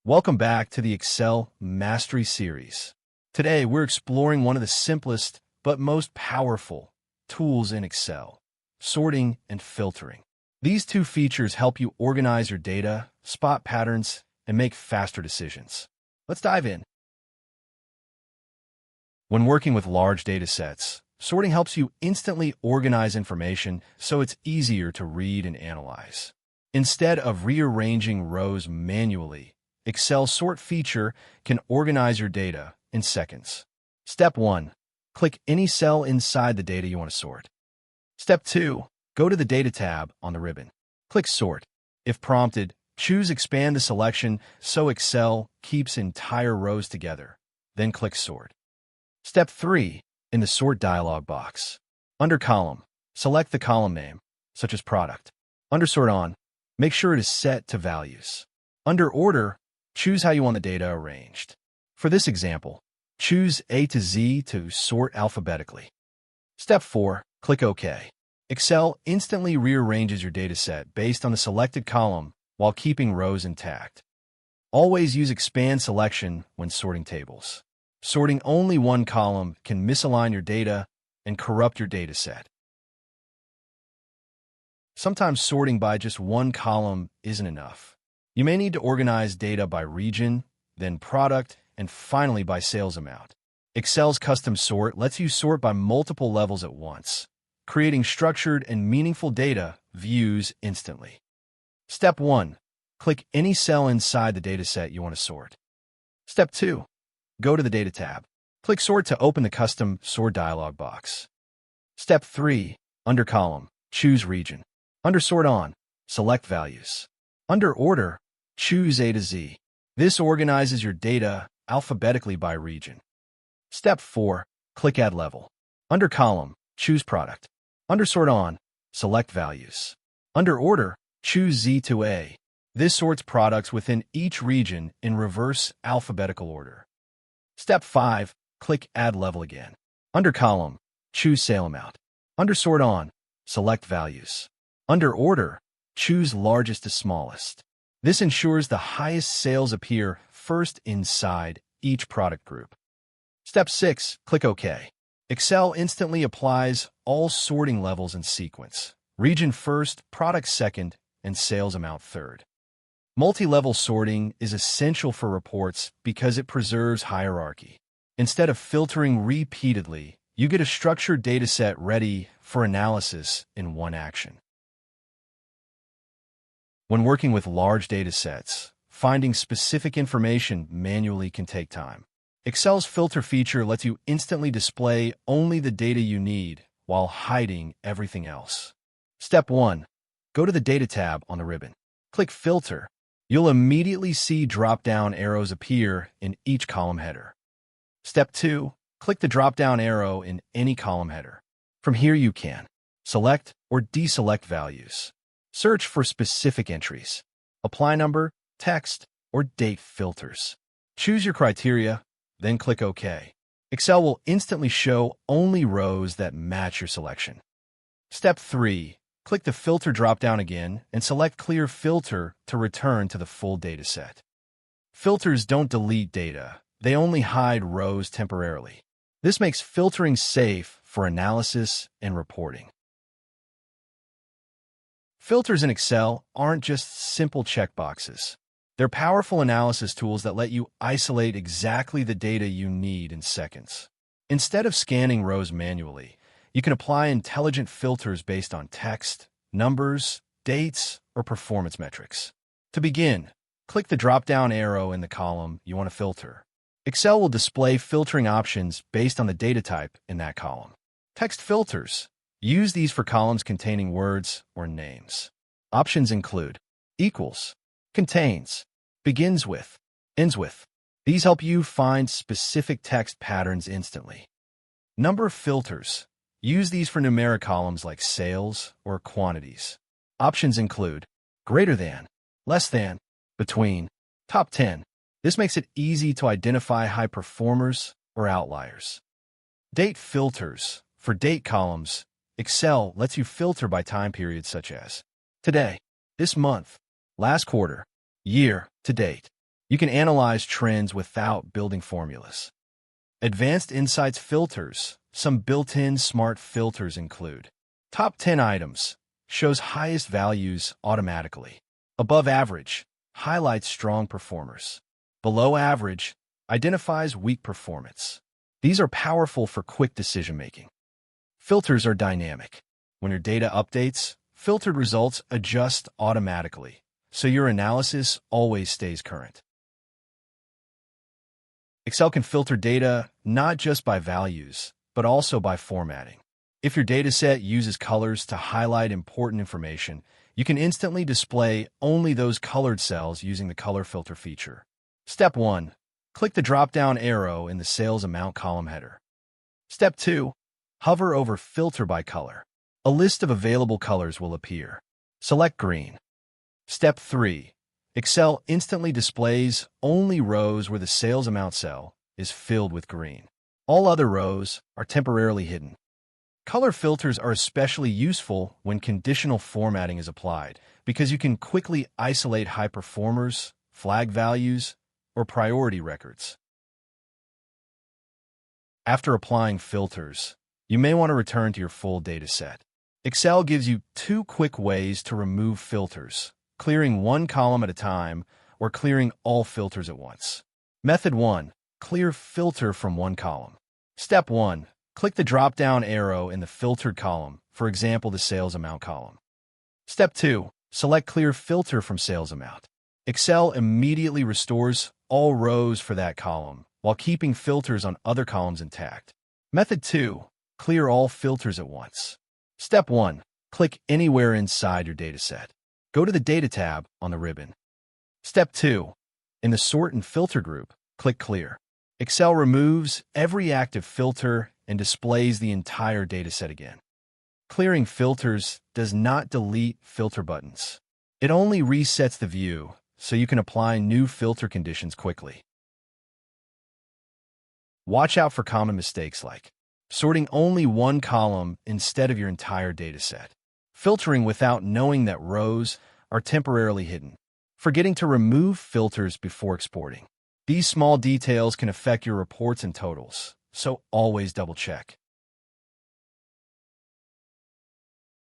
Welcome back to the Excel Mastery Series. Today, we're exploring one of the simplest but most powerful tools in Excel, sorting and filtering. These two features help you organize your data, spot patterns, and make faster decisions. Let's dive in. When working with large data sets, sorting helps you instantly organize information so it's easier to read and analyze. Instead of rearranging rows manually, Excel's sort feature can organize your data in seconds. Step 1. Click any cell inside the data you want to sort. Step 2. Go to the Data tab on the ribbon. Click Sort. If prompted, choose Expand the selection so Excel keeps entire rows together. Then click Sort. Step 3. In the Sort dialog box, under Column, select the column name, such as Product. Under Sort On, make sure it is set to Values. Under Order, choose how you want the data arranged. For this example, choose A to Z to sort alphabetically. Step 4. Click OK. Excel instantly rearranges your dataset based on the selected column while keeping rows intact. Always use Expand selection when sorting tables. Sorting only one column can misalign your data and corrupt your dataset. Sometimes sorting by just one column isn't enough. You may need to organize data by region, then product, and finally by sales amount. Excel's custom sort lets you sort by multiple levels at once, creating structured and meaningful data views instantly. Step 1. Click any cell inside the dataset you want to sort. Step 2. Go to the Data tab. Click Sort to open the custom sort dialog box. Step 3. Under Column, choose Region. Under Sort On, select Values. Under Order, choose A to Z. This organizes your data alphabetically by region. Step 4. Click Add Level. Under Column, choose Product. Under Sort On, select Values. Under Order, choose Z to A. This sorts products within each region in reverse alphabetical order. Step 5. Click Add Level again. Under Column, choose Sale Amount. Under Sort On, select Values. Under Order, choose Largest to Smallest. This ensures the highest sales appear first inside each product group. Step 6. Click OK. Excel instantly applies all sorting levels in sequence. Region first, product second, and sales amount third. Multi-level sorting is essential for reports because it preserves hierarchy. Instead of filtering repeatedly, you get a structured dataset ready for analysis in one action. When working with large datasets, finding specific information manually can take time. Excel's filter feature lets you instantly display only the data you need while hiding everything else. Step 1. Go to the Data tab on the ribbon. Click Filter. You'll immediately see drop-down arrows appear in each column header. Step 2. Click the drop-down arrow in any column header. From here you can select or deselect values. Search for specific entries. Apply number, text, or date filters. Choose your criteria, then click OK. Excel will instantly show only rows that match your selection. Step 3. Click the Filter drop-down again and select Clear Filter to return to the full dataset. Filters don't delete data. They only hide rows temporarily. This makes filtering safe for analysis and reporting. Filters in Excel aren't just simple checkboxes. They're powerful analysis tools that let you isolate exactly the data you need in seconds. Instead of scanning rows manually, you can apply intelligent filters based on text, numbers, dates, or performance metrics. To begin, click the drop-down arrow in the column you want to filter. Excel will display filtering options based on the data type in that column. Text filters. Use these for columns containing words or names. Options include equals, contains, begins with, ends with. These help you find specific text patterns instantly. Number filters. Use these for numeric columns like sales or quantities. Options include greater than, less than, between, top 10. This makes it easy to identify high performers or outliers. Date filters. For date columns, Excel lets you filter by time periods such as today, this month, last quarter, year to date. You can analyze trends without building formulas. Advanced Insights filters. Some built-in smart filters include Top 10 items. Shows highest values automatically. Above average. Highlights strong performers. Below average. Identifies weak performance. These are powerful for quick decision-making. Filters are dynamic. When your data updates, filtered results adjust automatically, so your analysis always stays current. Excel can filter data not just by values, but also by formatting. If your dataset uses colors to highlight important information, you can instantly display only those colored cells using the color filter feature. Step 1. Click the drop-down arrow in the sales amount column header. Step 2. Hover over Filter by Color. A list of available colors will appear. Select green. Step 3. Excel instantly displays only rows where the sales amount cell is filled with green. All other rows are temporarily hidden. Color filters are especially useful when conditional formatting is applied because you can quickly isolate high performers, flag values, or priority records. After applying filters, you may want to return to your full data set. Excel gives you 2 quick ways to remove filters, clearing one column at a time or clearing all filters at once. Method 1. Clear filter from one column. Step 1. Click the drop-down arrow in the filtered column, for example, the sales amount column. Step 2. Select Clear Filter from Sales Amount. Excel immediately restores all rows for that column while keeping filters on other columns intact. Method 2. Clear all filters at once. Step 1. Click anywhere inside your dataset. Go to the Data tab on the ribbon. Step 2. In the Sort and Filter group, click Clear. Excel removes every active filter and displays the entire dataset again. Clearing filters does not delete filter buttons. It only resets the view so you can apply new filter conditions quickly. Watch out for common mistakes like sorting only one column instead of your entire dataset, filtering without knowing that rows are temporarily hidden, forgetting to remove filters before exporting. These small details can affect your reports and totals, so always double-check.